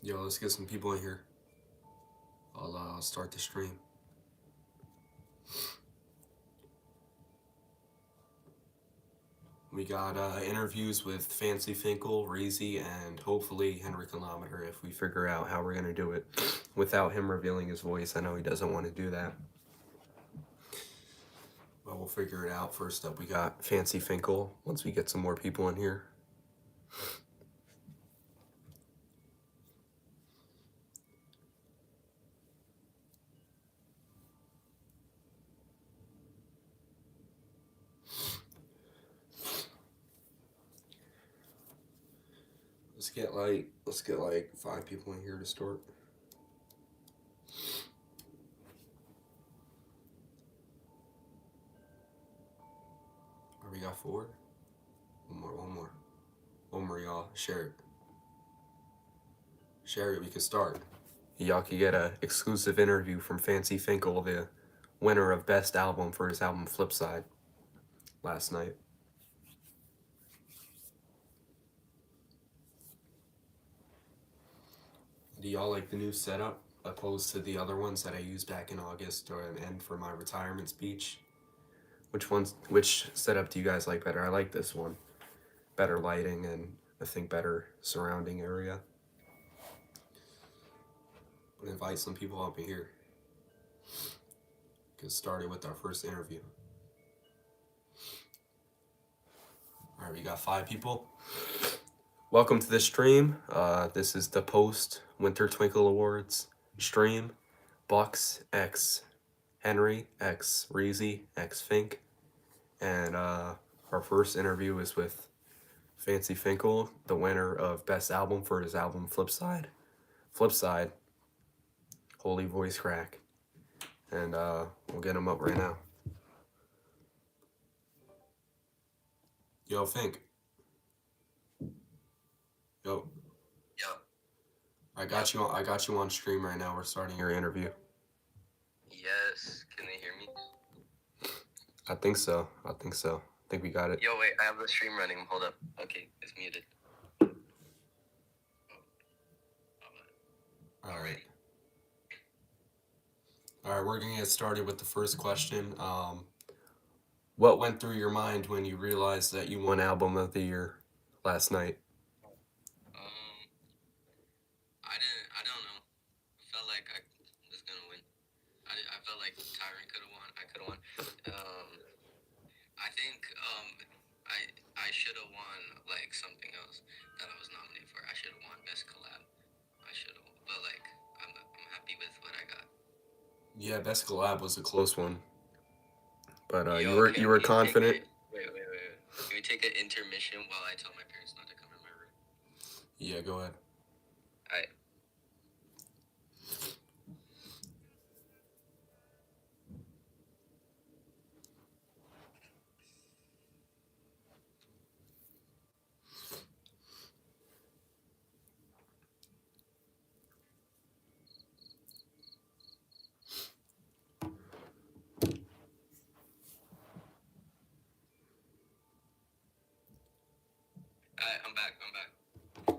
Yo, let's get some people in here. I'll start the stream. We got interviews with Fancy Finkel, Reezy, and hopefully Henry Kilometer if we figure out how we're going to do it without him revealing his voice. I know he doesn't want to do that. But we'll figure it out. First up, we got Fancy Finkel once we get some more people in here. Let's get like 5 people in here to start. We got 4. One more, y'all. Share it. Share it. We can start. Y'all can get a exclusive interview from Fancy Finkel, the winner of Best Album for his album Flipside, last night. Do y'all like the new setup opposed to the other ones that I used back in August and for my retirement speech? Which setup do you guys like better? I like this one. Better lighting and I think better surrounding area. I'm gonna invite some people up in here. Get started with our first interview. Alright, we got 5 people. Welcome to the stream. This is the post Winter Twinkle Awards stream. Bucks X Henry X Reezy X Fink. And our first interview is with Fancy Finkel, the winner of Best Album for his album Flipside. Flipside. Holy voice crack. And we'll get him up right now. Yo, Fink. Yo. I got you on stream right now. We're starting your interview. Yes. Can they hear me? I think so. I think we got it. Yo, wait. I have the stream running. Hold up. Okay, it's muted. Alright. Alright, we're gonna get started with the first question. What went through your mind when you realized that you won Album of the Year last night? I don't know. I felt like I was gonna win. I felt like Tyron could have won. I could have won. I think I should have won like something else that I was nominated for. I should have won Best Collab. I should have, but like I'm happy with what I got. Yeah, Best Collab was a close one. But you were confident. Wait. Can we take an intermission while I tell my parents not to come in my room? Yeah, go ahead. Alright. I'm back.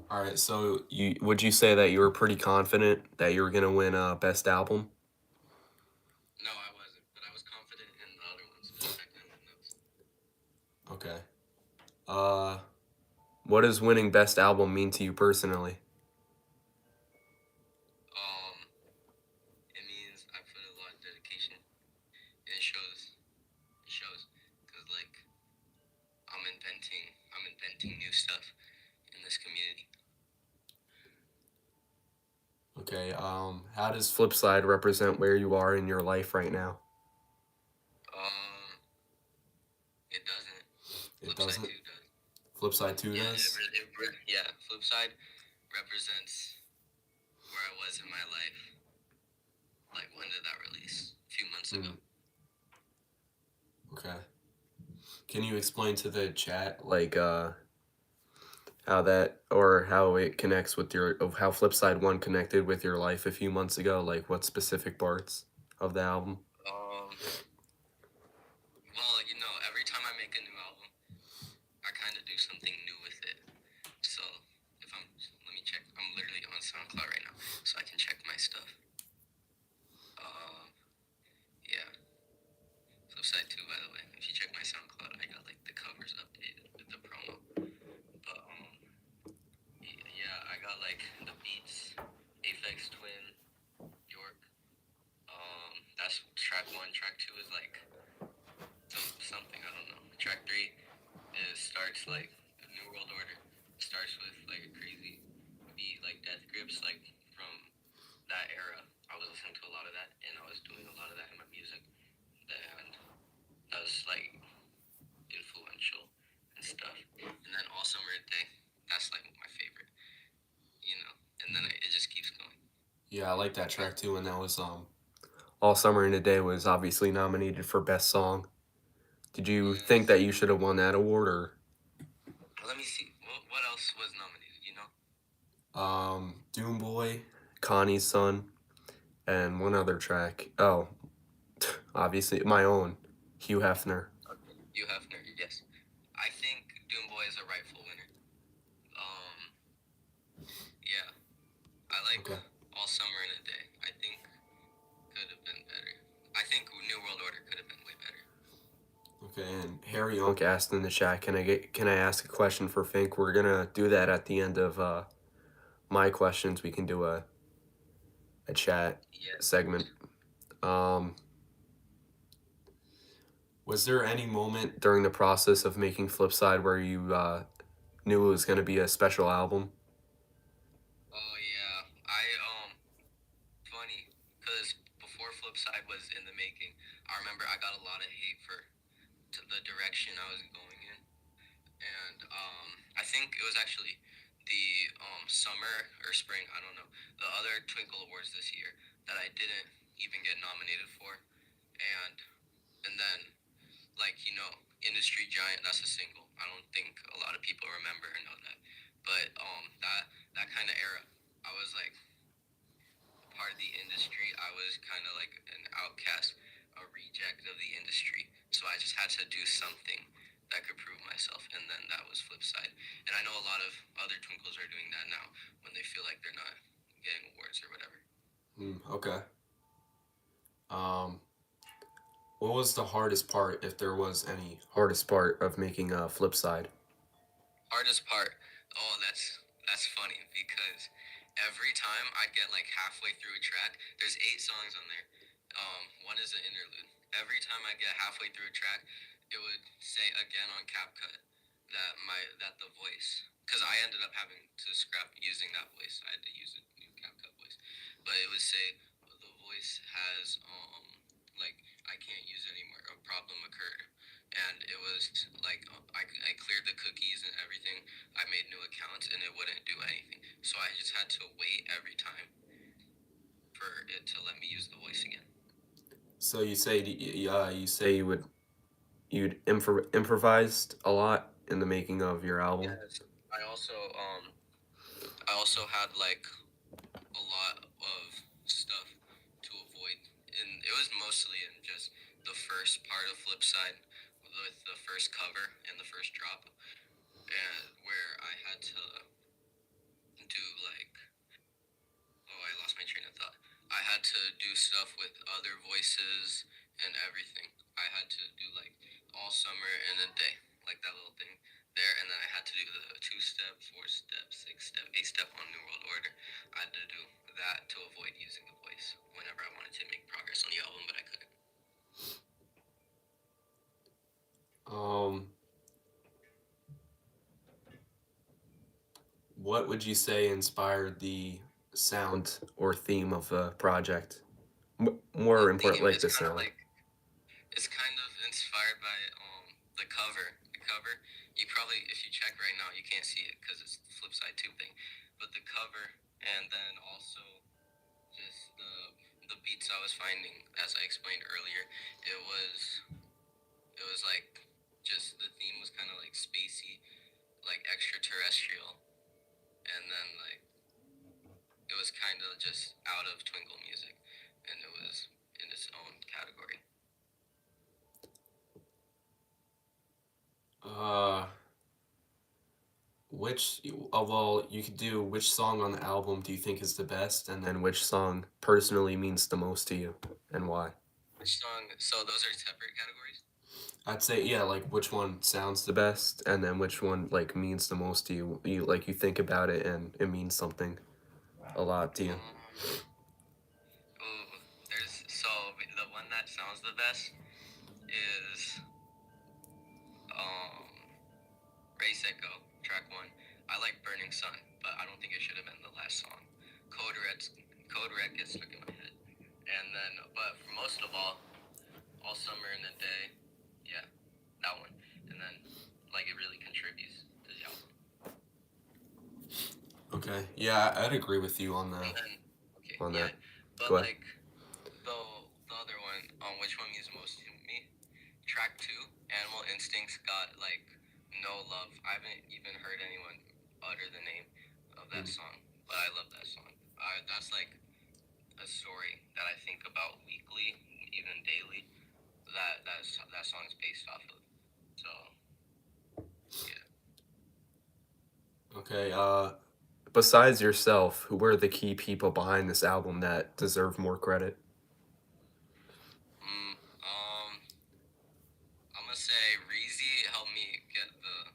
All right, so would you say that you were pretty confident that you were gonna win Best Album? No, I wasn't, but I was confident in the other ones. Okay. What does winning Best Album mean to you personally? It means I put a lot of dedication. It shows, because like I'm inventing new stuff in this community. Okay. How does Flipside represent where you are in your life right now? It doesn't. It doesn't. Flipside 2 does. Yeah, Flipside represents where I was in my life. Like, when did that release? A few months ago. Okay. Can you explain to the chat like how it connects with how Flipside 1 connected with your life a few months ago? Like what specific parts of the album? Well, every time I make a new album, I kind of do something new with it. So let me check. I'm literally on SoundCloud right was like something I don't know. Track 3 is starts like the New World Order starts with like a crazy beat like Death Grips like from that era. I was listening to a lot of that and I was doing a lot of that in my music and that was like influential and stuff. And then All Summer and Day, that's like my favorite, you know. And then it just keeps going. Yeah, I like that track too, and that was All Summer in a Day was obviously nominated for Best Song. Did you think Yes. that you should have won that award, or Let me see. What else was nominated? You know. Doom Boy, Connie's Son, and one other track? Oh, obviously my own, Hugh Hefner. Okay. You Hefner. Yes. I think Doomboy is a rightful winner. Um. Yeah. I like Okay. All Summer in a Day. I think could have been better. I think New World Order could have been way better. Okay, and Harry Unk asked in the chat, can I ask a question for Fink? We're gonna do that at the end of my questions. We can do a chat Yes. segment. Um, was there any moment during the process of making Flipside where you knew it was gonna be a special album? Oh yeah. Funny because before Flipside was in the making, I remember I got a lot of hate for the direction I was going in, and I think it was actually the summer or spring, I don't know, the other Twinkle Awards this year that I didn't even get nominated for, and then like Industry Giant, that's a single. I don't think a lot of people remember or know that, but that kind of era, I was like part of the industry. I was kind of like an outcast, a reject of the industry. So I just had to do something that could prove myself, and then that was Flipside. And I know a lot of other Twinkles are doing that now when they feel like they're not getting awards or whatever. Okay. Um, what was the hardest part, if there was any hardest part of making a Flipside? Hardest part. Oh, that's funny because every time I get like halfway through a track, there's 8 songs on there. One is an interlude. Every time I get halfway through a track, it would say again on CapCut that the voice, because I ended up having to scrap using that voice. I had to use a new CapCut voice, but it would say the voice has like I can't use it anymore. A problem occurred, and it was like I cleared the cookies and everything. I made new accounts and it wouldn't do anything. So I just had to wait every time for it to let me use the voice again. So you say you'd improvised a lot in the making of your album. Yes. I also I also had like a lot of stuff to avoid, and it was mostly in just the first part of Flipside with the first cover and the first drop, and where I had to do like oh, I lost my train of thought. I had to do stuff with other voices and everything. I had to do like All Summer in a Day, like that little thing there, and then I had to do the 2-step, 4-step, 6-step, 8-step on New World Order. I had to do that to avoid using the voice whenever I wanted to make progress on the album, but I couldn't. Um, what would you say inspired the sound or theme of the project? The More important, theme like is the kind of sound. like it's kind of inspired by the cover. The cover, you probably if you check right now, you can't see it because it's the flip side tube thing. But the cover, and then also just the beats I was finding, as I explained earlier, it was it was like just the theme was kind of like spacey, like extraterrestrial, and then like it was kind of just out of twinkle music, and it was in its own category. Uh, which well, you could do which song on the album do you think is the best, and then which song personally means the most to you, and why? Which song? So those are separate categories. I'd say yeah, like which one sounds the best, and then which one like means the most to you. You think about it and it means something a lot to you. Ooh, there's so the one that sounds the best. is um Ray Go, track one. I like Burning Sun, but I don't think it should have been the last song. Code Red gets stuck in my head. And then, but for most of all summer in a day, yeah, that one. And then, like, it really contributes to the album. Okay. Yeah, I'd agree with you on that. And then, okay, On yeah, that. but Go ahead. like the other one, which one means most to me? Track two, Animal Instincts got like no love. I haven't even heard anyone utter the name of that song, but I love that song. That's like a story that I think about weekly, even daily. That song's based off of. So yeah. Okay. Besides yourself, who were the key people behind this album that deserve more credit? Mm, I'm gonna say Reezy helped me get the.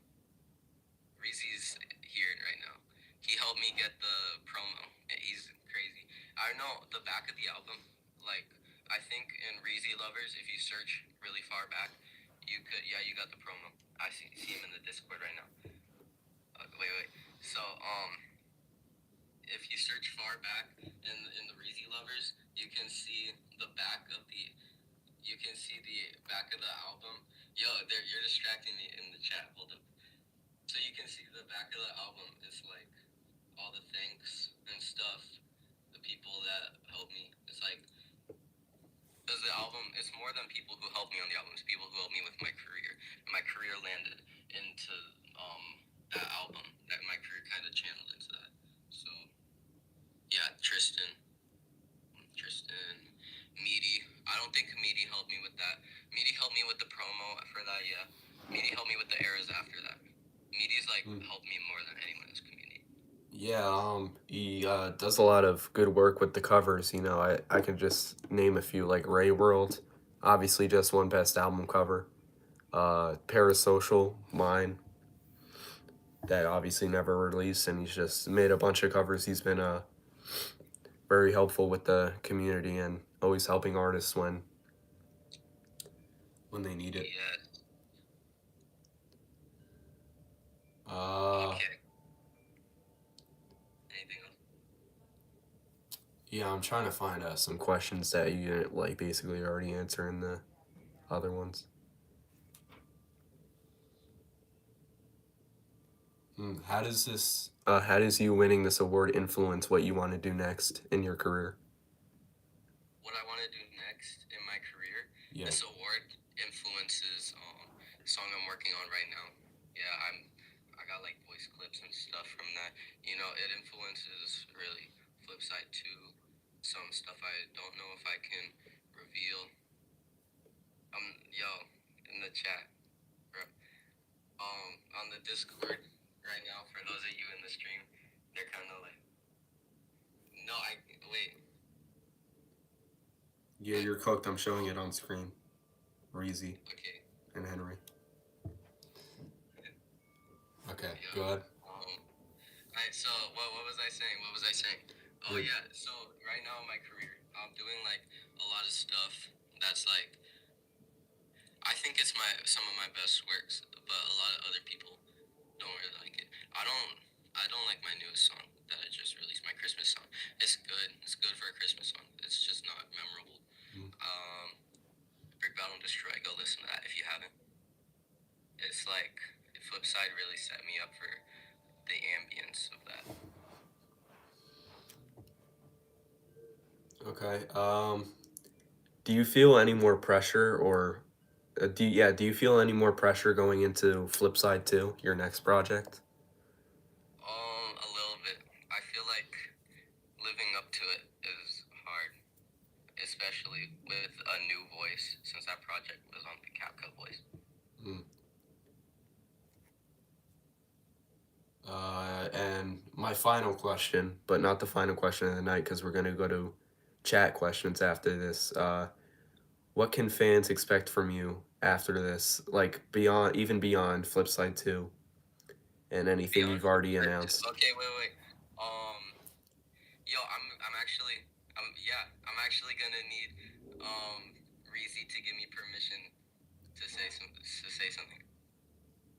Reezy's here right now. He helped me get the promo. He's crazy. I know the back of the album. Like I think in Reezy Lovers, if you search really far back, you could. Yeah, you got the promo. I see him in the Discord right now. Wait. So if you search far back in the Reezy Lovers, you can see the back of the. You can see the back of the album. Yo, you're distracting me in the chat. Hold up. So you can see the back of the album. It's like all the thanks and stuff. The people that helped me. It's like because the album. It's more than people who helped me on the album. It's people who helped me with my career. And my career landed into that album. That my career kind of channeled into that. So yeah, Tristan, Meaty. I don't think Meaty helped me with that. Meaty helped me with the promo for that. Yeah, Meaty helped me with the eras after that. Meaty's like helped me more than anyone in this community. Yeah, he does a lot of good work with the covers. You know, I can just name a few like Ray World, obviously just won Best Album Cover. Parasocial, mine, that obviously never released, and he's just made a bunch of covers. He's been very helpful with the community and always helping artists when they need it. Yeah. Uh, Okay. Anything else? yeah, I'm trying to find some questions that you didn't like basically already answer in the other ones. How does this? How does you winning this award influence what you want to do next in your career? What I want to do next in my career. Yeah. This award influences the song I'm working on right now. Yeah, I got like voice clips and stuff from that. You know, it influences really Flipside 2. Some stuff I don't know if I can reveal. Yo, in the chat, bro. On the Discord right now, for those of you in the stream, they're kind of like, no, wait. Yeah, you're cooked. I'm showing it on screen. Reezy Okay. and Henry. Okay, Yeah. go ahead. Alright, so what was I saying? Oh yeah, so right now in my career, I'm doing like a lot of stuff that's like I think it's some of my best works, but a lot of other people don't really like it. I don't like my newest song that I just released, my Christmas song. It's good. It's good for a Christmas song. It's just not memorable. Brick Battle and Destroy, go listen to that if you haven't. It's like Flipside really set me up for the ambience of that. Okay. Do you feel any more pressure, or do you feel any more pressure going into Flipside 2, your next project? A little bit. I feel like living up to it is hard, especially with a new voice, since that project was on the CapCut voice. And my final question, but not the final question of the night, because we're gonna go to chat questions after this. What can fans expect from you after this, like even beyond Flipside 2, and anything you've already announced? Okay, wait. Yo, I'm actually gonna need Reezy to give me permission to say something.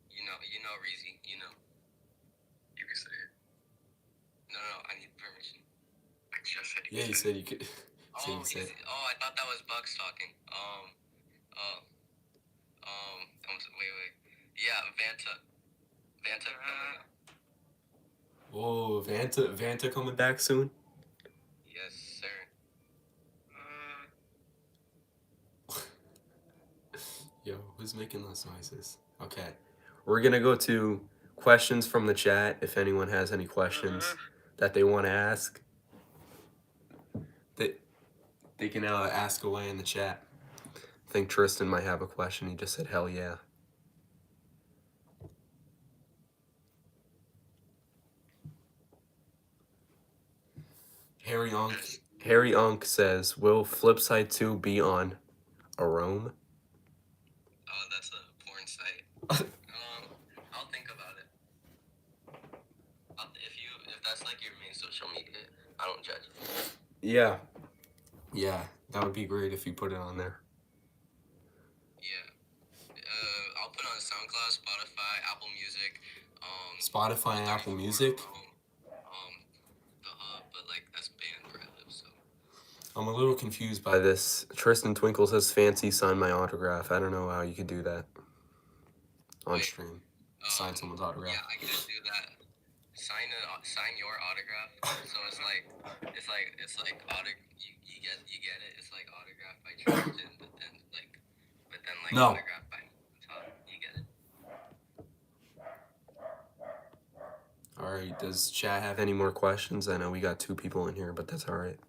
You know, Reezy. You know. You can say it. No, no, I need permission. I just said you Yeah, you said you could. Oh, I thought that was Bucks talking. Uh, wait, wait. Yeah, Vanta coming up. Whoa, Vanta coming back soon? Yes, sir. Yo, who's making those noises? Okay. We're gonna go to questions from the chat if anyone has any questions that they want to ask. They can ask away in the chat. I think Tristan might have a question. He just said, hell yeah. Harry Unk says, will Flipside 2 be on Arome? Oh, that's a porn site. I'll think about it. If that's like your main social media, I don't judge. Yeah. Yeah, that would be great if you put it on there. Yeah. I'll put on SoundCloud, Spotify, Apple Music. Spotify and Apple Music? The Hub, but like that's banned where I live, so. I'm a little confused by this. Tristan Twinkle says, fancy sign my autograph. I don't know how you could do that on stream. Sign someone's autograph. Yeah, I could do that. Sign your autograph. So it's like you get it. It's like autograph by Tristan, but then No. autograph by top. You get it. All right. Does chat have any more questions? I know we got 2 people in here, but that's all right.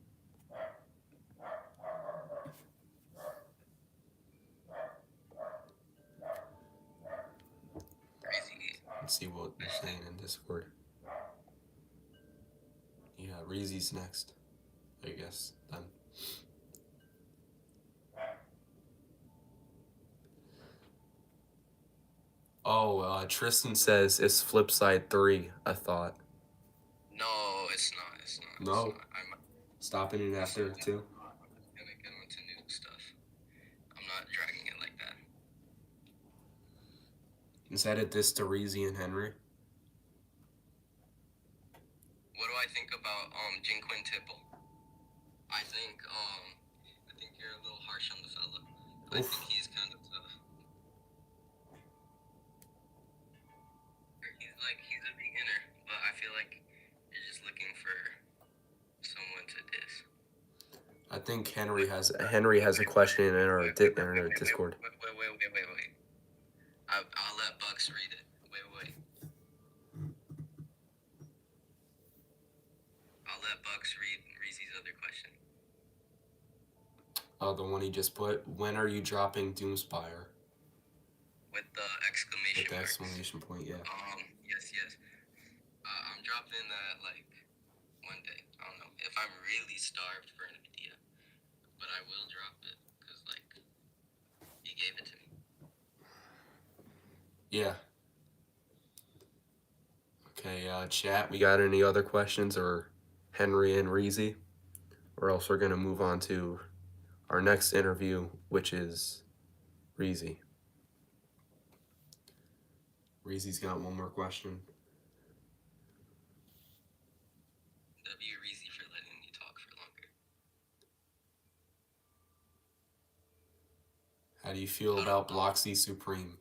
Crazy. Let's see what they're saying in Discord. Yeah, Reezy's next, I guess, then. Oh, Tristan says, it's Flipside 3, I thought. No, it's not. It's not. No. It's not. Stopping it after 2? I'm gonna get on to new stuff. I'm not dragging it like that. Is that a diss to Reezy and Henry? What do I think about Jinquin Tipple? I think you're a little harsh on the fella. I think he's kind of tough. He's a beginner, but I feel like you're just looking for someone to diss. I think Henry has a question in our Discord. Wait. I'll let Bucks read it. Wait. I'll let Bucks read Reezy's other question. Oh, the one he just put. When are you dropping Doomspire? With the exclamation With the marks. exclamation point, yeah. Yes. I'm dropping that like one day. I don't know if I'm really starved for an idea, but I will drop it because like he gave it to me. Yeah. Okay, chat. We got any other questions or Henry and Reezy? Or else we're gonna move on to our next interview, which is Reezy. Reezy's got one more question. Reezy for letting me talk for longer. How do you feel about Bloxy Supreme?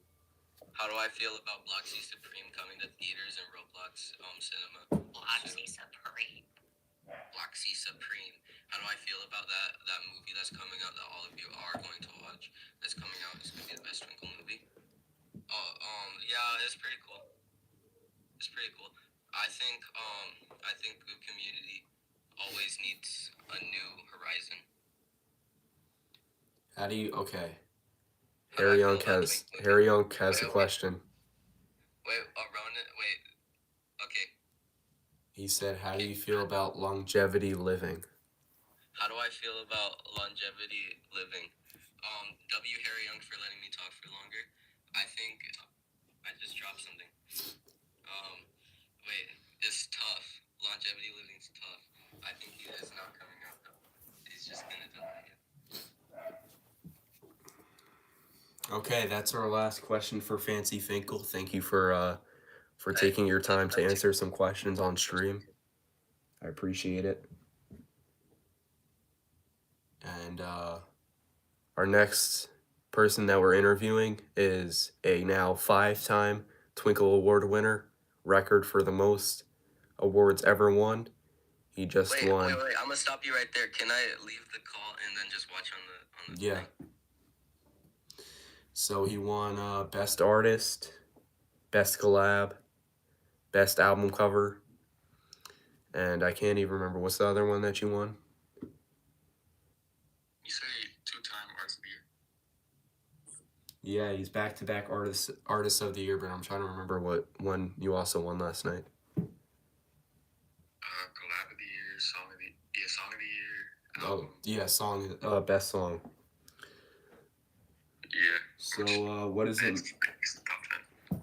How do I feel about Bloxy Supreme coming to theaters and Roblox cinema? Bloxy Supreme. How do I feel about that movie that's coming out that all of you are going to watch? That's coming out. It's gonna be the best Twinkle movie. Yeah, it's pretty cool. I think the community always needs a new horizon. Okay. Harry Young has a question. Wait. Okay. He said, how do you feel about longevity living? How do I feel about longevity living? Harry Young for letting me talk for longer. I think I just dropped something. It's tough. Longevity living's tough. I think he is not coming out though. He's just gonna delay it. Okay, that's our last question for Fancy Finkel. Thank you for Hey, taking your time to thank you. answer some questions on stream. I appreciate it. And our next person that we're interviewing is a now 5-time Twinkle Award winner, record for the most awards ever won. He just Wait, won. wait. I'm gonna stop you right there. Can I leave the call and then just watch on the Yeah. thing? So he won Best Artist, Best Collab, Best Album Cover, and I can't even remember what's the other one that you won. You say 2-time Artist of the Year? Yeah, he's back-to-back artist of the year, but I'm trying to remember what one you also won last night. Collab of the Year, Song of the Year. Oh yeah, song, best song. Yeah. So what is it? It's the top 10. You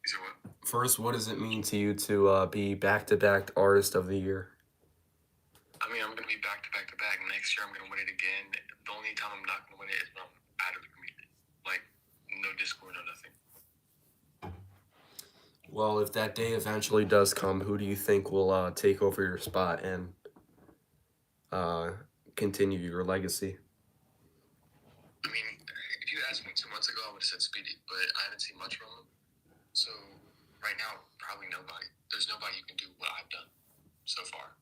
said what? First, what does it mean to you to be back-to-back artist of the year? I mean, I'm gonna be back to back to back. Next year, I'm gonna win it again. The only time I'm not gonna win it is when I'm out of the community. Like, no Discord, no nothing. Well, if that day eventually does come, who do you think will take over your spot and continue your legacy? I mean, if you asked me 2 months ago, I would have said Speedy, but I haven't seen much from him. So right now, probably nobody. There's nobody who can do what I've done so far.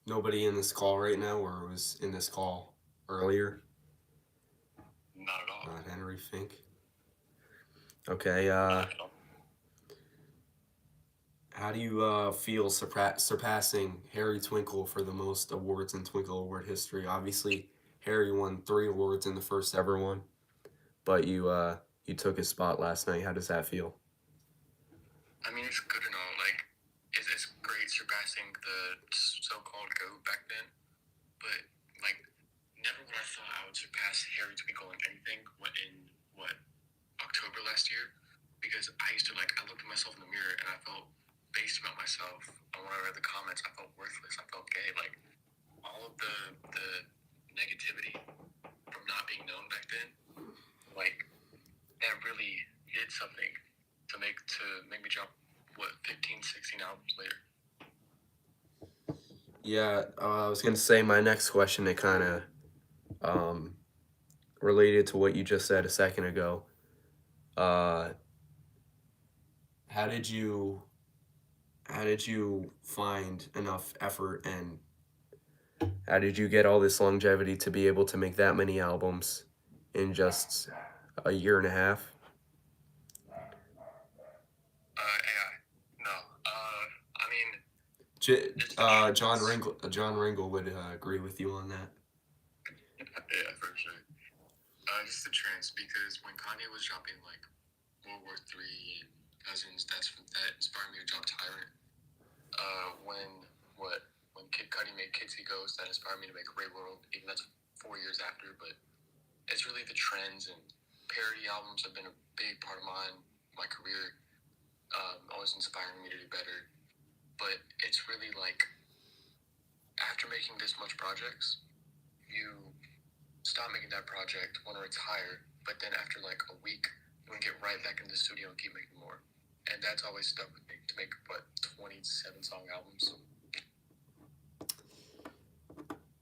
Nobody in this call right now, or was in this call earlier? Not at all. Not Henry Fink. Okay. Not at all. How do you feel surpassing Harry Twinkle for the most awards in Twinkle Award history? Obviously, Harry won 3 awards in the first ever one, but you took his spot last night. How does that feel? I mean, it's good and all. Like, it's great surpassing the so-called GOAT back then, but like, never would I thought I would surpass Harry Twinkle in anything. In October last year, because I used to I looked at myself in the mirror and I felt based about myself. And when I read the comments, I felt worthless. I felt gay. Like, all of the negativity from not being known back then, like, that really did something to make me drop 15, 16 albums later. Yeah, I was gonna say my next question. It kind of related to what you just said a second ago. Uh, how did you find enough effort, and how did you get all this longevity to be able to make that many albums in just a year and a half? AI. No. I mean, John Ringle would agree with you on that. yeah, for sure. Just the trends, because when Kanye was dropping like World War III and Cousins, that inspired me to drop Tyrant. When Kid Cudi made Kids He Goes, that inspired me to make Ray World. Even that's 4 years after, but it's really the trends, and parody albums have been a big part of my career. Always inspiring me to do better. But it's really like, after making this much projects, you stop making that project, want to retire, but then after like a week, you want to get right back in the studio and keep making more. And that's always stuck with me, to make 27 song albums.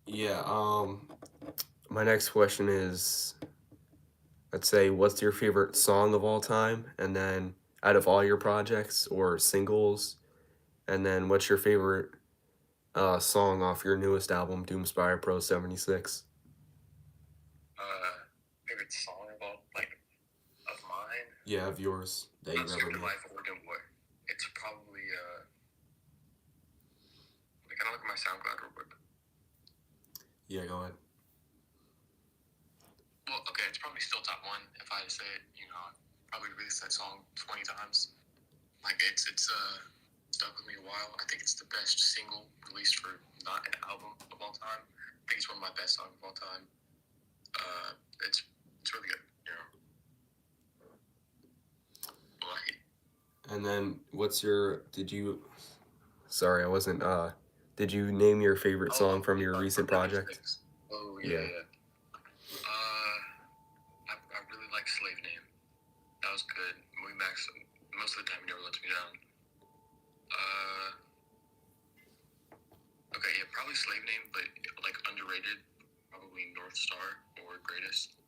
Yeah. My next question is, let's say, what's your favorite song of all time, and then out of all your projects or singles, and then what's your favorite song off your newest album, Doomspire Pro 76? Favorite song of mine? Yeah, of yours that you've ever made. Life of Work and War. It's probably I don't look at my SoundCloud real quick. Yeah, go ahead. Well, okay, it's probably still top 1 if I say it. I've probably released that song 20 times. Like, it's stuck with me a while. I think it's the best single released for not an album of all time. I think it's one of my best songs of all time. It's really good, And then what's your, sorry, I wasn't, did you name your favorite song from your recent project? Oh, yeah. Max, most of the time, he never lets me down. Okay, yeah, probably Slave Name, but like underrated, probably North Star or Greatest.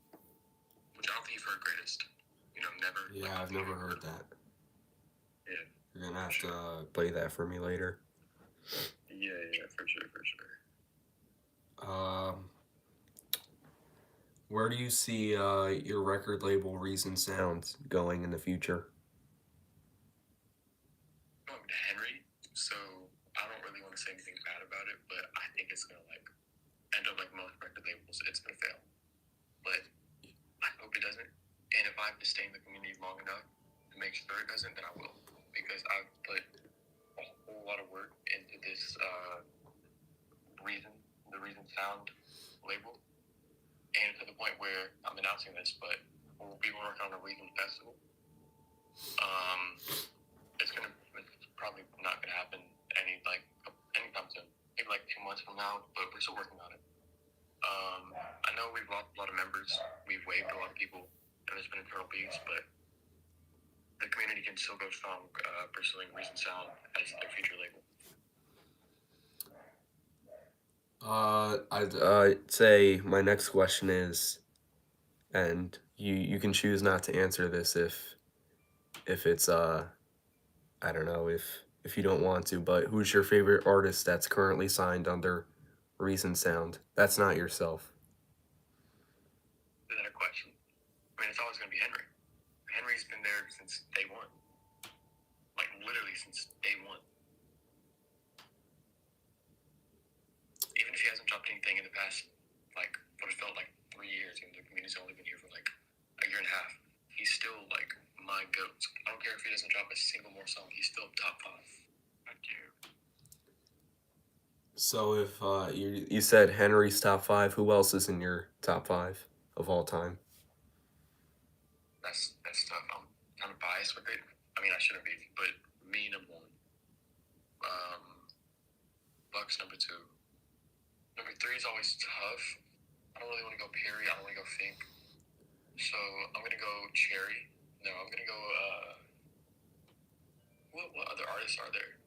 Which I don't think you've heard Greatest. You know, never. Yeah, like, I've never heard that. Yeah. You're gonna have to play that for me later. Yeah, for sure. Where do you see your record label Reason Sounds going in the future? Going to Henry, so I don't really want to say anything bad about it, but I think it's gonna like end up like most record labels. It's gonna fail, but I hope it doesn't. And if I have to stay in the community long enough to make sure it doesn't, then I will, because I've put a whole lot of work into this the Reason Sound label, and to the point where I'm announcing this, but we'll be working on a Reason festival. It's probably not gonna happen anytime soon. Maybe like 2 months from now, but we're still working on it. I know we've lost a lot of members. We've waived a lot of people, and there's been internal beefs, but the community can still go strong pursuing Reason Sound as their future label. I'd say my next question is, and you can choose not to answer this if it's I don't know if you don't want to, but who's your favorite artist that's currently signed under Reason Sound? That's not yourself. Is that a question? I mean, it's always going to be Henry. Henry's been there since day one. Like, literally since day one. Even if he hasn't dropped anything in the past, like, what it felt like 3 years, and the community's only been here for, like, a year and a half, he's still, like, my goat. I don't care if he doesn't drop a single more song. He's still top 5. I do. So if you said Henry's top 5, who else is in your top 5 of all time? That's tough. I'm kind of biased with it. I mean, I shouldn't be, but me, number 1. Bucks, number 2. Number 3 is always tough. I don't really want to go Perry. I don't want to go Fink. So I'm gonna go Cherry. No, I'm gonna go. What other artists are there?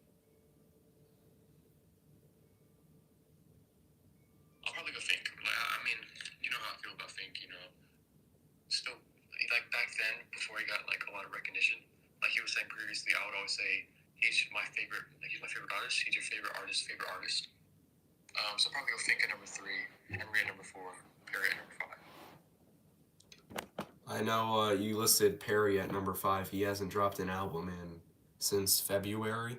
I'll probably go Fink. I mean, you know how I feel about Fink. You know, still like back then, before he got like a lot of recognition, like he was saying previously, I would always say he's my favorite. Like, he's my favorite artist. He's your favorite artist. So probably go Fink at number 3, Henry at number 4, Perry at number 5. I know you listed Perry at number 5. He hasn't dropped an album since February.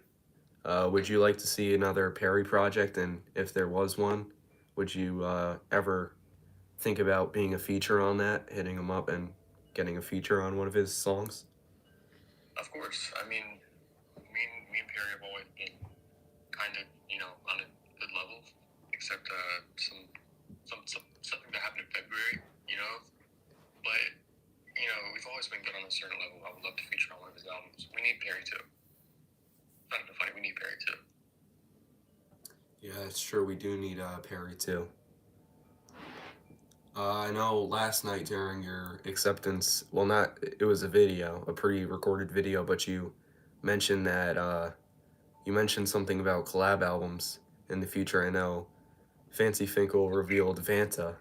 Would you like to see another Perry project? And if there was one, would you ever think about being a feature on that, hitting him up and getting a feature on one of his songs? Of course. I mean, me and Perry have always been kind of, on a good level, except something that happened in February, But, we've always been good on a certain level. I would love to feature on one of his albums. We need Perry too. It's not even funny, we need Perry too. Yeah, it's true. We do need Perry too. I know last night during your acceptance, well, it was a video, a pre-recorded video, but you mentioned that you mentioned something about collab albums in the future. I know Fancy Finkel revealed Vanta,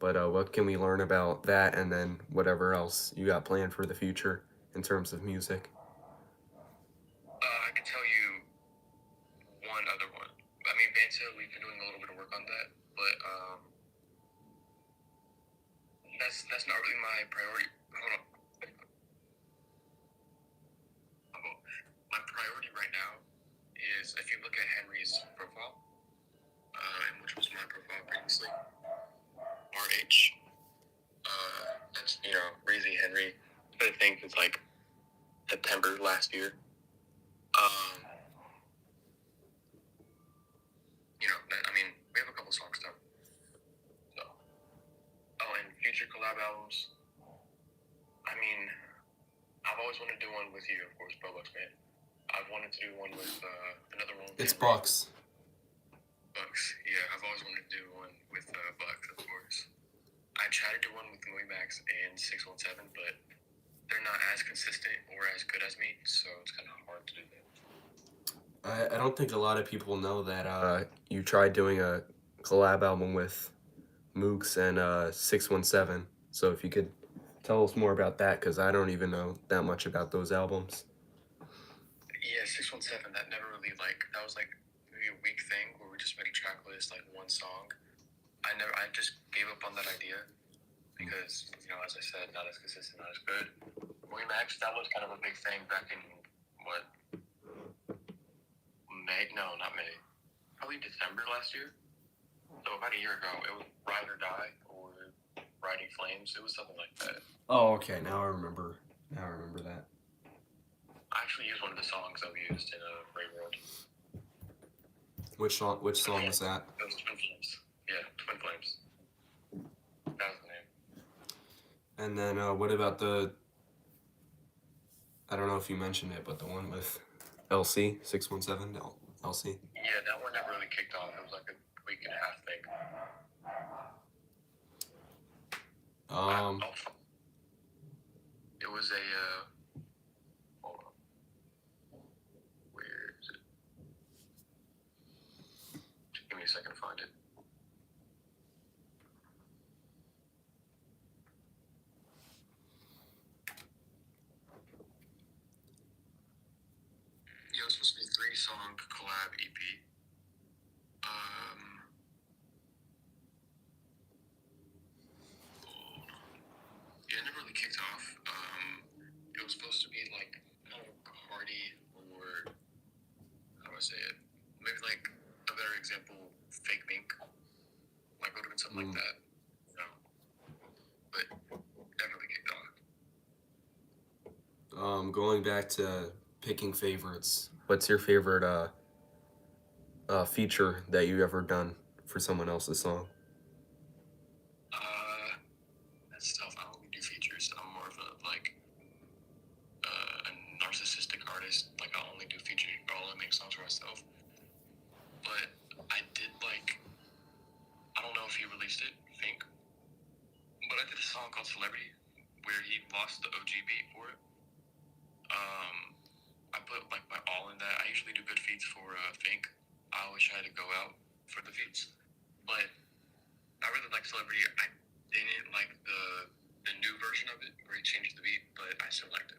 but what can we learn about that, and then whatever else you got planned for the future in terms of music? I can tell you one other one. I mean, Vanta, we've been doing a little bit of work on that, but that's not really my priority. Hold on. My priority right now is, if you look at Henry's profile, which was my profile previously, RH. That's, Reezy Henry. I think it's like September last year. We have a couple songs done. So, and future collab albums. I mean, I've always wanted to do one with you, of course, Bucks, man. I've wanted to do one with another one. It's Bucks. Bucks, yeah. I've always wanted to do one with Bucks, of course. I tried to do one with Louis Max and 617, but they're not as consistent or as good as me, so it's kind of hard to do that. I don't think a lot of people know that you tried doing a collab album with Mooks and 617. So if you could tell us more about that, because I don't even know that much about those albums. Yeah, 617. That never really that was like maybe a week thing where we just made a track list, like one song. I just gave up on that idea because as I said, not as consistent, not as good. Remax, that was kind of a big thing back in what May? No, not May. Probably December last year. So about a year ago, it was Ride or Die or Riding Flames. It was something like that. Oh, okay. Now I remember. Now I remember that. I actually used one of the songs that we used in Brave World. Which song? Which song was that? It was Twin Flames. Yeah, Twin Flames. That was the name. And then what about the? I don't know if you mentioned it, but the one with LC 617 LC. Yeah, that one never really kicked off. It was like a week and a half thing. It was a. Hold on. Where is it? Just give me a second to find it. Yeah, it was supposed to be a 3-song collab EP. Yeah, it never really kicked off. It was supposed to be like kind of a Cardi or how do I say it? Maybe like a better example, Fake Mink. Like would have been something like that. But never really kicked off. Going back to picking favorites, what's your favorite feature that you ever done for someone else's song? That's tough. I don't really do features. I'm more of a narcissistic artist. Like I only do features. I only make songs for myself. But I did I don't know if he released it, Fink. But I did a song called Celebrity where he lost the OG beat for it. I put my all in that. I usually do good feats for Fink. I always try to go out for the feats. But I really like Celebrity. I didn't like the new version of it where he changed the beat, but I still liked it.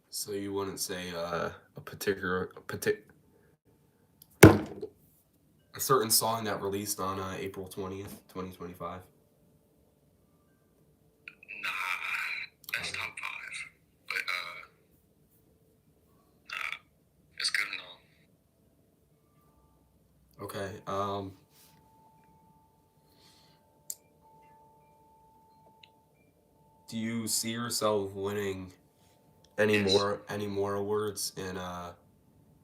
So you wouldn't say a certain song that released on April 20th, 2025? Nah, that's top 5. But nah, it's good and all. Okay. Do you see yourself winning any more awards in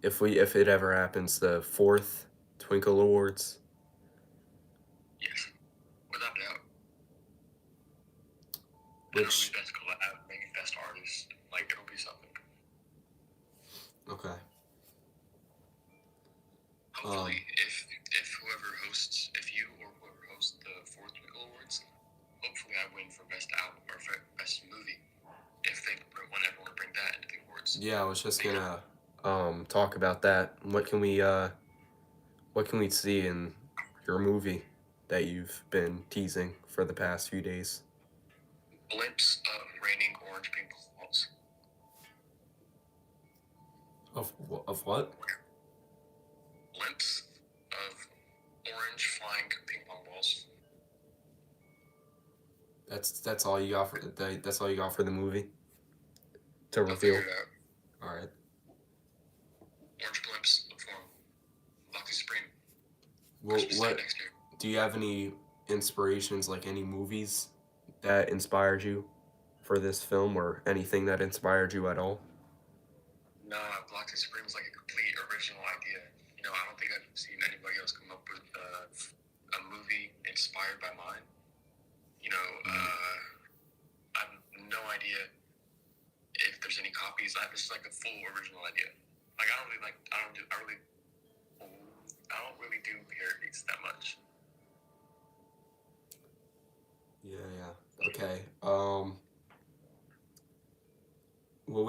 if it ever happens, the 4th Twinkle Awards? Yes, without doubt. Which best collab, maybe best artist. Like it'll be something. Okay. Hopefully, if whoever hosts, if you or whoever hosts the 4th Twinkle Awards, hopefully I win for best album or for best movie. If they want everyone to bring that into the awards. Yeah, I was just gonna talk about that. What can we see in your movie that you've been teasing for the past few days? Glimpse of raining orange pink balls. Of what? Glimpse of orange flying ping pong balls. That's all you got for that's all you got for the movie? To I'll reveal. figure it out. Alright. Orange glimpse. Look for them. Lucky Spring. Well, what next year. do you have any inspirations, like any movies that inspired you for this film, or anything that inspired you at all? Nah, Lucky Spring was like a complete original idea. I don't think I've seen anybody else come up with a movie inspired by mine. I have no idea if there's any copies. This is like a full original idea. Like I don't really do parodies that much. Yeah. Okay.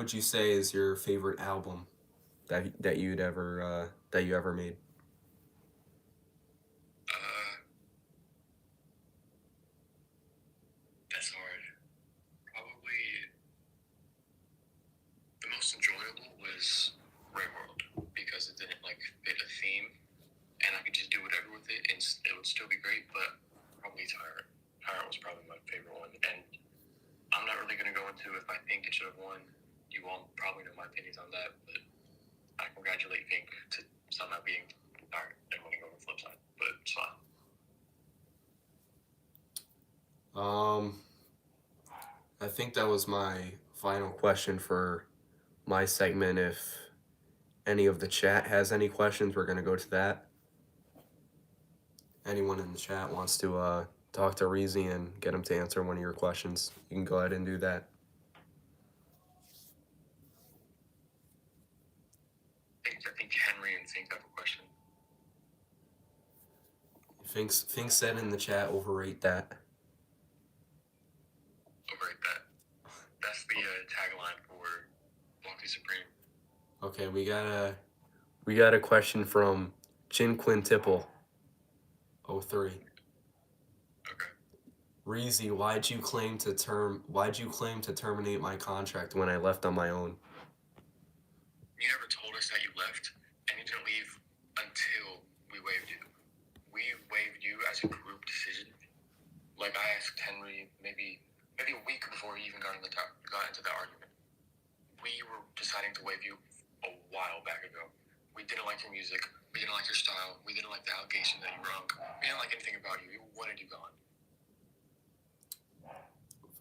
would you say is your favorite album that you ever made? That's hard. Probably the most enjoyable was Ray World because it didn't like fit a theme, and I could just do whatever with it, and it would still be great. But probably Tyrant. Tyrant was probably my favorite one, and I'm not really gonna go into if I think it should have won. You won't probably know my opinions on that, but I congratulate Fink to somehow being Tyrant and winning over the flip side. But it's fine. I think that was my final question for my segment. If any of the chat has any questions, we're gonna go to that. Anyone in the chat wants to talk to Reezy and get him to answer one of your questions, you can go ahead and do that. I think Henry and Fink have a question. Fink said in the chat, overrate that. Overrate that. That's the tagline for Blocky Supreme. Okay, we got a question from Chin Quintuple 03. Okay. Reezy, why'd you claim to terminate my contract when I left on my own? You never told us that you left, and you didn't leave until we waived you. We waived you as a group decision. Like I asked Henry maybe a week before he even got into the argument. We were deciding to waive you a while back ago. We didn't like your music. We didn't like your style. We didn't like the allegation that you were unk. We didn't like anything about you. We wanted you gone.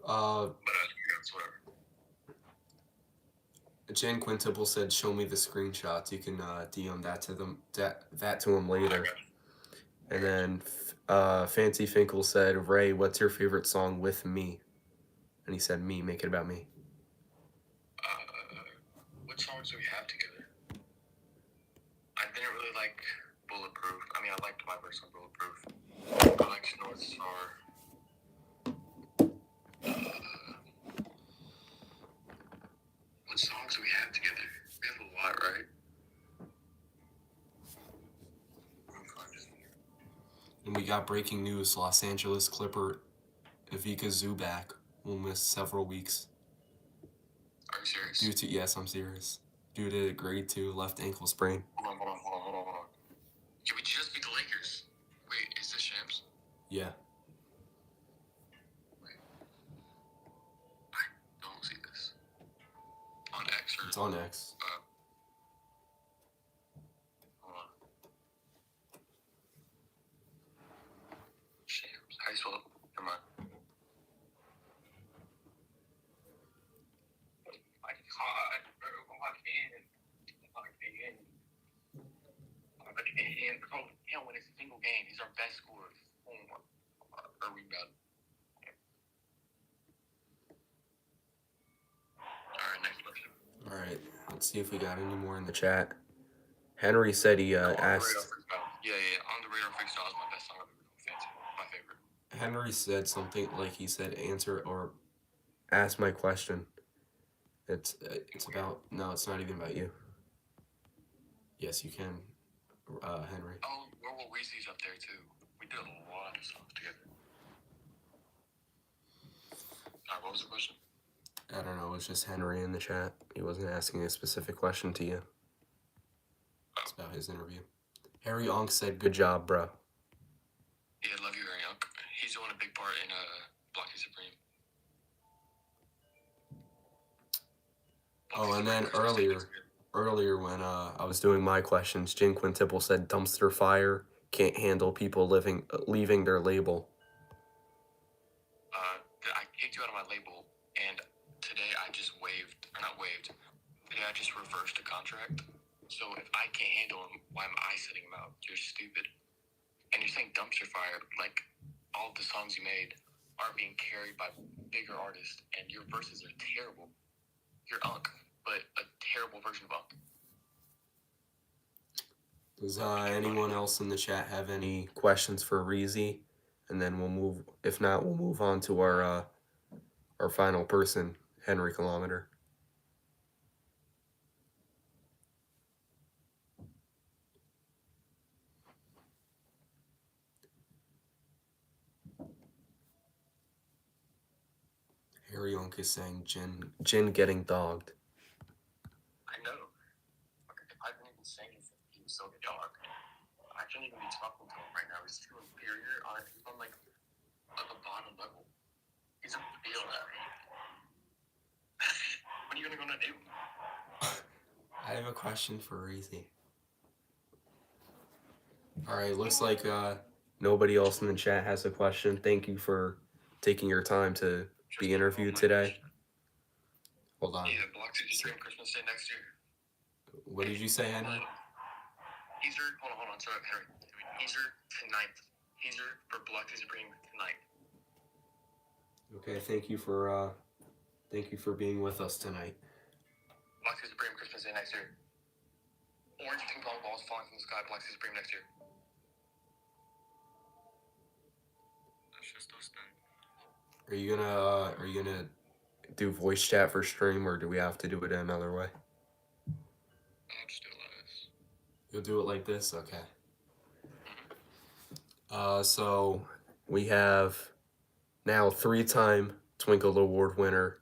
But that's whatever. Jen Quintuple said, "Show me the screenshots. You can DM that to them. That to him later." And then Fancy Finkel said, "Ray, what's your favorite song with me?" And he said, "Me. Make it about me." What songs do we have together? I didn't really like Bulletproof. I mean, I liked my verse on Bulletproof. I liked North Star. What songs do we have together? We have a lot, right? And we got breaking news: Los Angeles Clipper Ivica Zubac will miss several weeks. Are you serious? Yes, I'm serious. Due to grade 2 left ankle sprain. Hold on. Can we just beat the Lakers? Wait, is this Shams? Yeah. Wait. I don't see this. On X or? It's on X. Hold on. Shams. How do you spell it? Never mind. My God, bro. Bro, can't win a single game. He's our best scorer. Or rebound. Alright, next question. Alright, let's see if we got any more in the chat. Henry said he asked. Yeah. On the Radar Freestyle is my best song I've ever done. Fancy. My favorite. Henry said something like he said, answer or ask my question. It's about, no, it's not even about you. Yes, you can, Henry. Oh, well, Reezy's up there too. We did a lot of songs together. Alright, what was the question? I don't know, it was just Henry in the chat. He wasn't asking a specific question to you. It's about his interview. Harry Onk said, good job, bro. Yeah, love you, Harry Onk. He's doing a big part in Blocky Supreme. Oh, and then earlier when I was doing my questions, Jim Quintuple said dumpster fire, can't handle people leaving their label. I kicked you out of my label, and today I just today I just reversed the contract. So if I can't handle him, why am I sitting him out? You're stupid. And you're saying dumpster fire, like all the songs you made are being carried by bigger artists, and your verses are terrible. You're Unk, but a terrible version of Unk. Does anyone else in the chat have any questions for Reezy? And then we'll move. If not, we'll move on to our final person, Henry Kilometer. Harry Yonk is saying Jin getting dogged. I know. I didn't even say anything. He was still a dog. I shouldn't even be talking to him right now. He's too inferior. He's on like the bottom level. He's a feel that. What are you gonna do? I have a question for Reezy. Alright, looks like nobody else in the chat has a question. Thank you for taking your time to be interviewed today. Hold on. Yeah, Block 2 during Christmas Day next year. What did you say, Henry? Teaser, hold on, sorry, Henry. Teaser tonight. Teaser for Block 2 Supreme tonight. Okay, thank you for being with us tonight. Block 2 Supreme Christmas Day next year. Orange ping pong balls falling from the sky. Block 2 Supreme next year. That's just us then. Are you gonna do voice chat for stream, or do we have to do it another way? I'll just do it like this. You'll do it like this? Okay. So we have now 3-time Twinkle Award winner.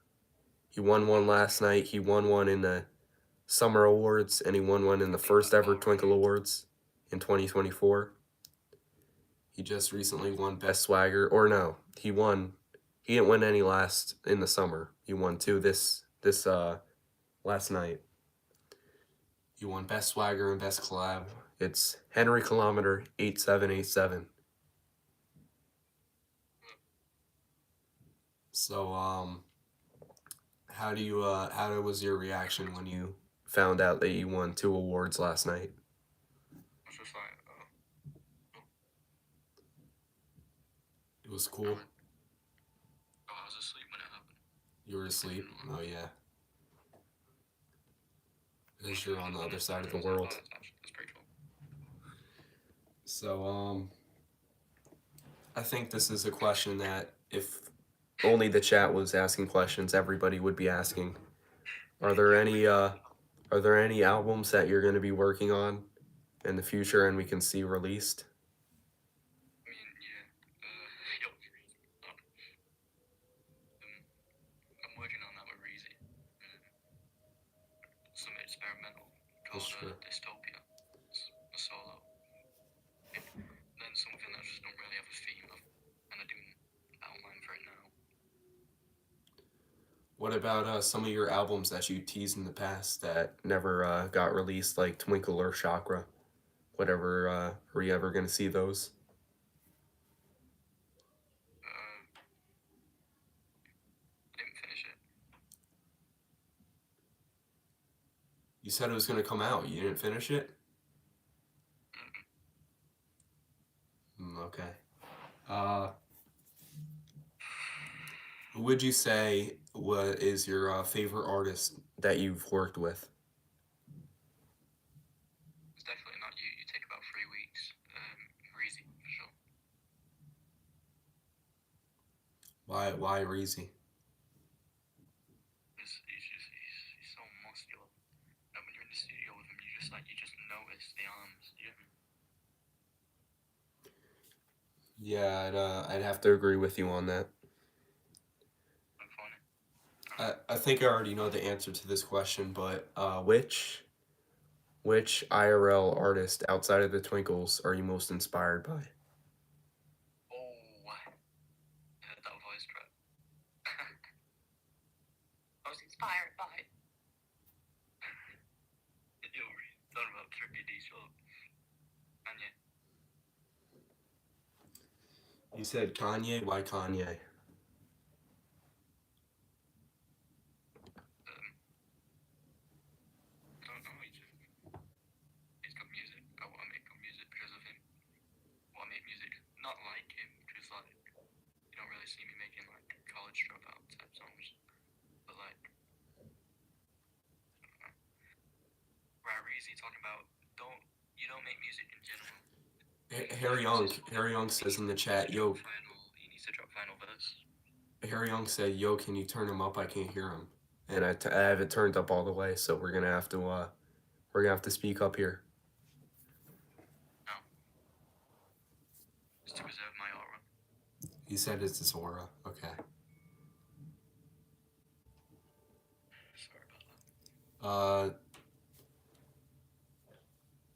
He won one last night. He won one in the Summer Awards, and he won one in the first ever Twinkle Awards in 2024. He just recently won Best Swagger, or no, he didn't win any in the summer. He won 2 this last night. He won Best Swagger and Best Collab. It's Henry Kilometer 8787. So how was your reaction when you found out that you won 2 awards last night? I was just like, It was cool. I was asleep when it happened. You were asleep? Oh yeah. Because you're on the other side of the world. That's pretty cool. So I think this is a question that if only the chat was asking questions, everybody would be asking. Are there any albums that you're going to be working on in the future and we can see released? I mean, yeah. I'm working on that with Reezy. Some experimental called Dystopia. It's a solo. Then something that just don't really have a theme of, and I do an outline for it now. What about some of your albums that you teased in the past that never got released, like Twinkle or Chakra? Whatever, are you ever going to see those? I didn't finish it. You said it was going to come out. You didn't finish it? Okay. Who would you say is your favorite artist that you've worked with? It's definitely not you. You take about 3 weeks. Reezy, for sure. Why Reezy? He's so muscular. And when you're in the studio with him, you just notice the arms. Yeah, I'd have to agree with you on that. I think I already know the answer to this question, but which IRL artist outside of the Twinkles are you most inspired by? That voice track. I was inspired by it. Thought about Trippy D Shop. Kanye. You said Kanye? Why Kanye? I don't know, he's got music. I want to make good music because of him. I want to make music not like him, because like, you don't really see me making like college dropout type songs. But like, right, Reezy talking about you don't make music in general. Harry Young says in the chat, yo. He needs to drop final verse. Harry Young said, yo, can you turn him up? I can't hear him. And I have it turned up all the way, so we're gonna have to speak up here. No. It's to preserve my aura. He said it's his aura. Okay.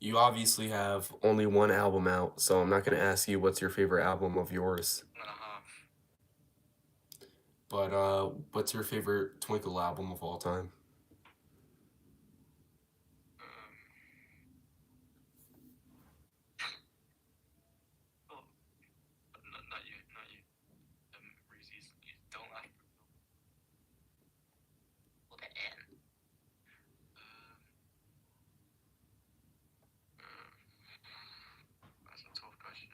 You obviously have only one album out, so I'm not gonna ask you what's your favorite album of yours. And a half. But what's your favorite Twinkle album of all time? Oh, not you, not you. Reezy's. You don't laugh. Look at N. That's a tough question.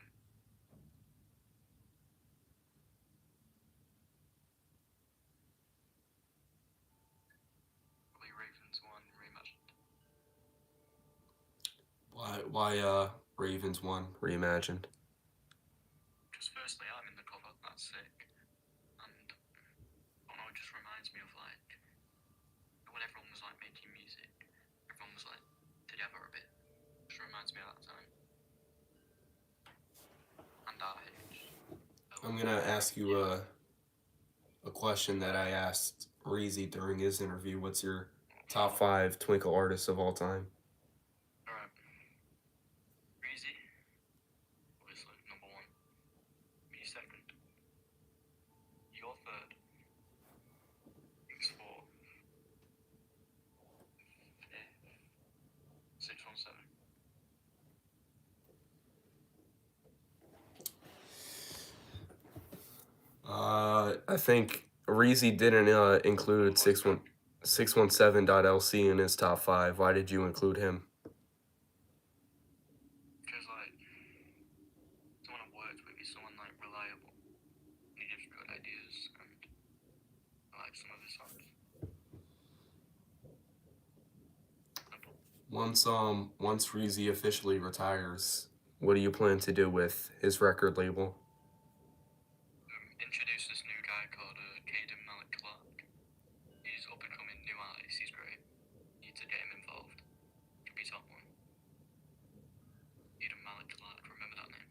Probably Ravens one reimagined. Why Ravens one reimagined? Just firstly, I'm in the cover. That's sick. And I don't know, it just reminds me of like when everyone was like making music. Everyone was like together a bit. Just reminds me of that time. And our age. I'm gonna ask you a question that I asked Reezy during his interview. What's your top 5 Twinkle artists of all time? Alright. Reezy. Obviously, number one. Me second. You're third. Fink's fourth. Fifth. 617. I think Reezy didn't include 617.lc in his top 5. Why did you include him? Because like someone I've worked with is someone like reliable. And he gives good ideas and I like some of his songs. Once Reezy officially retires, what do you plan to do with his record label? Introduce this new guy called Caden Malik Clark. He's up and coming, new artist, he's great. Need to get him involved. Could be top one. Caden Malik Clark, remember that name?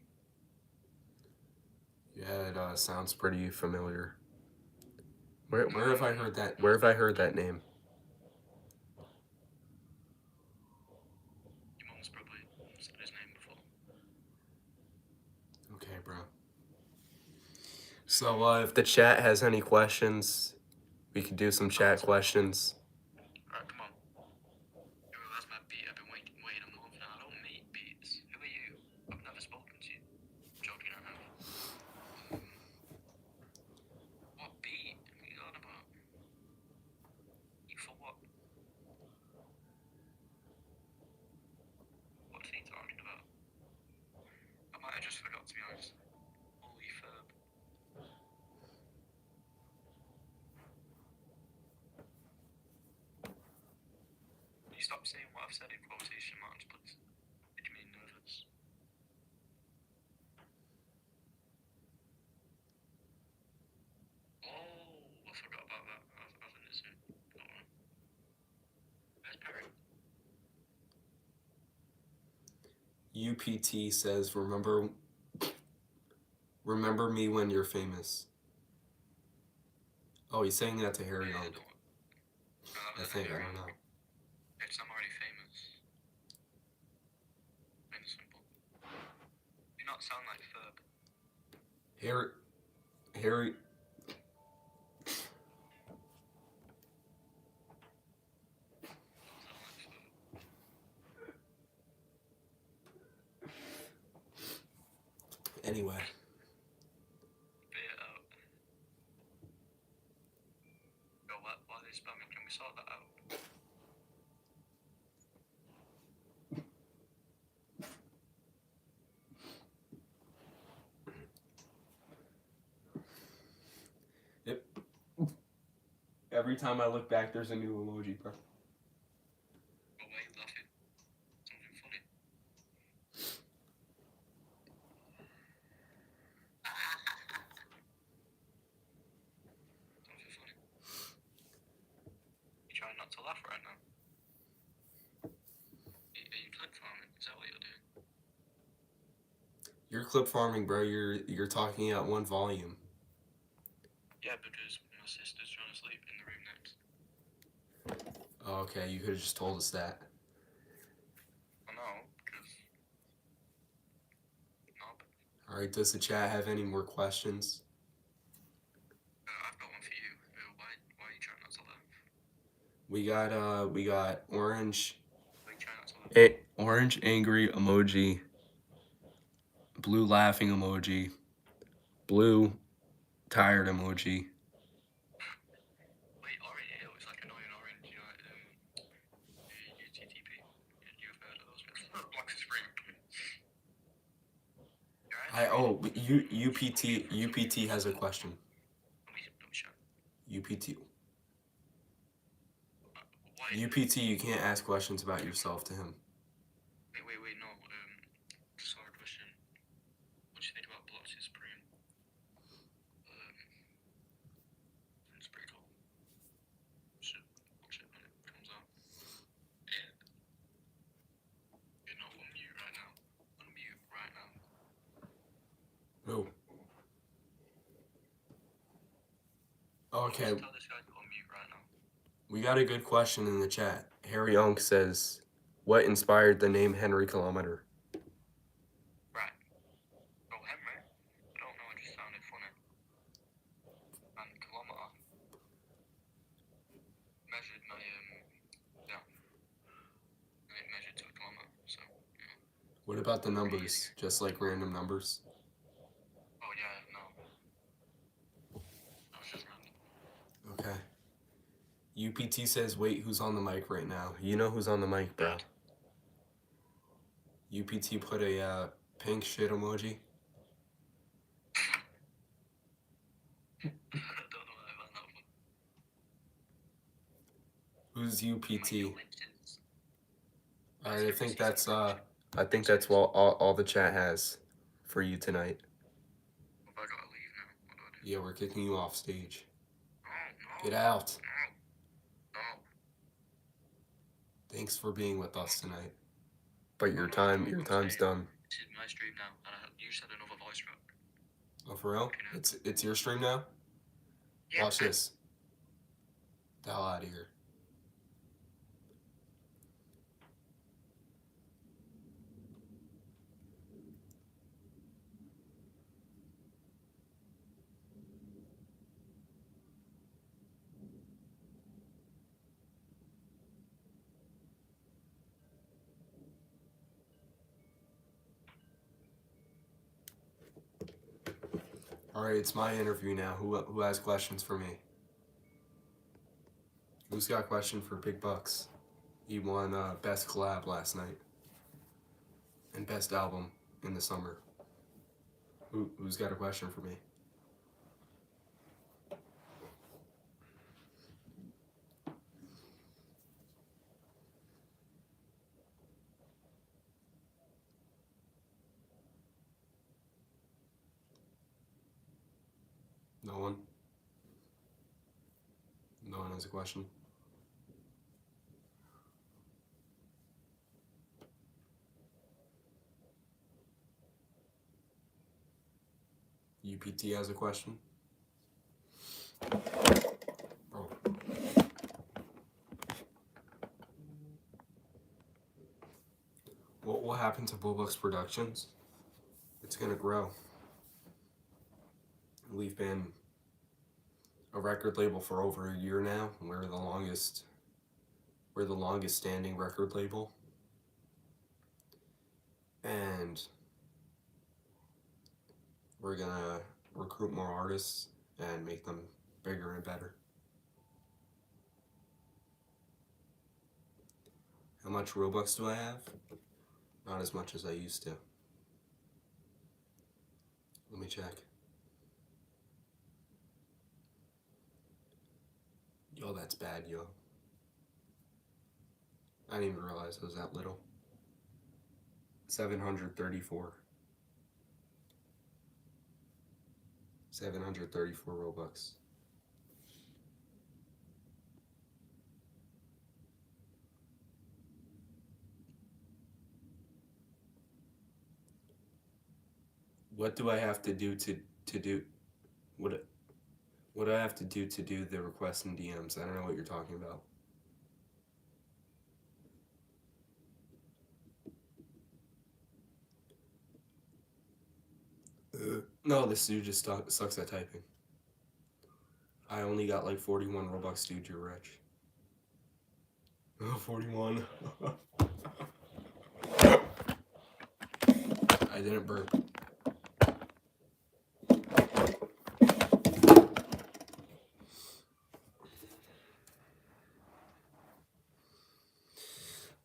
Yeah, it sounds pretty familiar. Where have I heard that? Where have I heard that name? Your mum's probably said his name before. Okay, bro. So if the chat has any questions, we could do some chat questions. Alright, come on. Who has my beat? I've been waiting a month now. I don't make beats. Who are you? I've never spoken to you. Joking, I have. What beat? What are you on about? Beat for what? What's he talking about? I might have just forgot, to be honest. Holy ferb. Can you stop saying what I've said in quotation marks, please? Making me nervous. Oh, I forgot about that. I was innocent. Don't worry. Where's Perry? UPT says, remember me when you're famous. Oh, he's saying that to Harry Young. I think, I don't know. It's I'm already famous. Plain and simple. Do not sound like Ferb. Harry. Anyway. Figure it out. Yo, why are they spamming? Can we sort that out? Yep. Every time I look back, there's a new emoji, bro. Oh, why are you laughing? Something funny. Something funny. You trying not to laugh right now? Are you clip farming? Is that what you're doing? You're clip farming, bro. You're talking at one volume. Yeah, because my sister's trying to sleep in the room next. Oh, okay, you could have just told us that. I know, because nope. All right, does the chat have any more questions? I've got one for you. Why are you trying not to laugh? We got orange. Why are you trying not to laugh? Orange angry emoji. Blue laughing emoji. Blue tired emoji. Wait, orange. It looks like annoying orange. You know, UTTP. You've heard of those bits. Black is free. UPT has a question. Let me show. UPT. Why? UPT, you can't ask questions about yourself to him. Wait, no. Just saw a question. What do you think about Blox's Supreme? It's pretty cool. Should watch it when it comes out. And you're not on mute right now. Unmute right now. Oh. Okay. Tell this guy to unmute right now. We got a good question in the chat. Harry Unk says, what inspired the name Henry Kilometer? Right. Oh, Henry? I don't know, it just sounded funny. And kilometer. Measured my, yeah. And it measured to a kilometer, so, yeah. What about the numbers? Just like random numbers? Oh, yeah, no. That's just random. Okay. UPT says, wait, who's on the mic right now? You know who's on the mic, bro. UPT put a pink shit emoji. I don't know why that's not fun. Who's UPT? LinkedIn's. Alright, I think that's all the chat has for you tonight. Have I gotta leave now? What do I do? Yeah, we're kicking you off stage. No. Get out. No. Thanks for being with us tonight. But your time's done. This is my stream now, and you said another voice track. Oh, for real? It's your stream now? Yeah. Watch this. The hell out of here. Alright, it's my interview now. Who has questions for me? Who's got a question for Big Bucks? He won Best Collab last night. And Best Album in the summer. Who's got a question for me? No one? No one has a question? UPT has a question? Bro. What will happen to Bullbucks Productions? It's gonna grow. We've been a record label for over a year now. We're the longest standing record label. And we're gonna recruit more artists and make them bigger and better. How much Robux do I have? Not as much as I used to. Let me check. Yo, that's bad, yo. I didn't even realize it was that little. 734. 734 Robux. What do I have to do to do what do I have to do the requests and DMs? I don't know what you're talking about. No, this dude just sucks at typing. I only got like 41 Robux, dude. You're rich. Oh, 41. I didn't burp.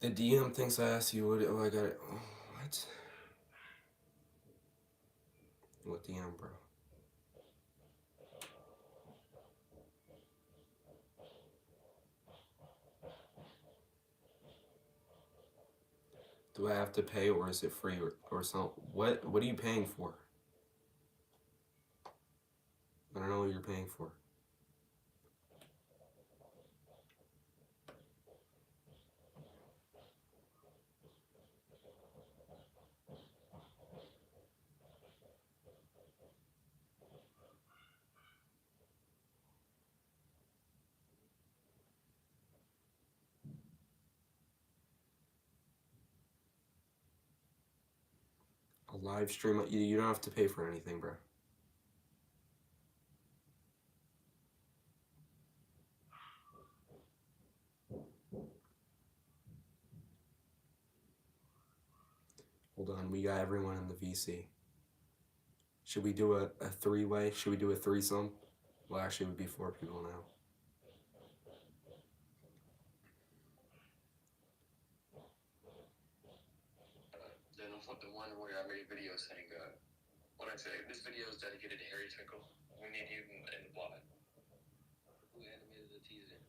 The DM thinks I asked you what. Oh, I got it. Oh, what? What DM, bro? Do I have to pay or is it free or something? What are you paying for? I don't know what you're paying for. A live stream, you don't have to pay for anything, bro. Hold on, we got everyone in the VC. Should we do a three-way? Should we do a threesome? Well, actually, it would be 4 people now. Then the one where I made a video saying, what I say, this video is dedicated to Harry Twinkle. We need you in the plot. Who animated the teaser?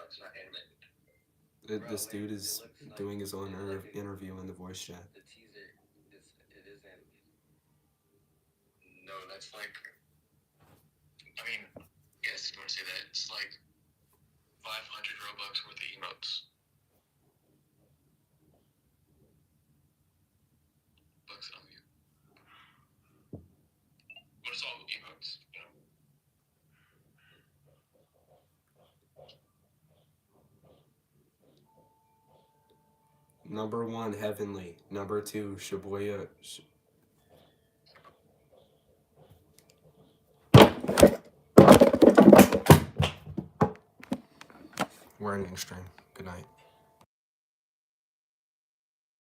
It's not animated. This dude is doing his own interview in the voice chat. The teaser, it is animated. No, that's like, I mean, yes, if you want to say that, it's like 500 Robux worth of emotes. Bucks on you. But it's all emotes, you know. Number 1, Heavenly. Number 2, Shibuya. We're ending stream. Good night.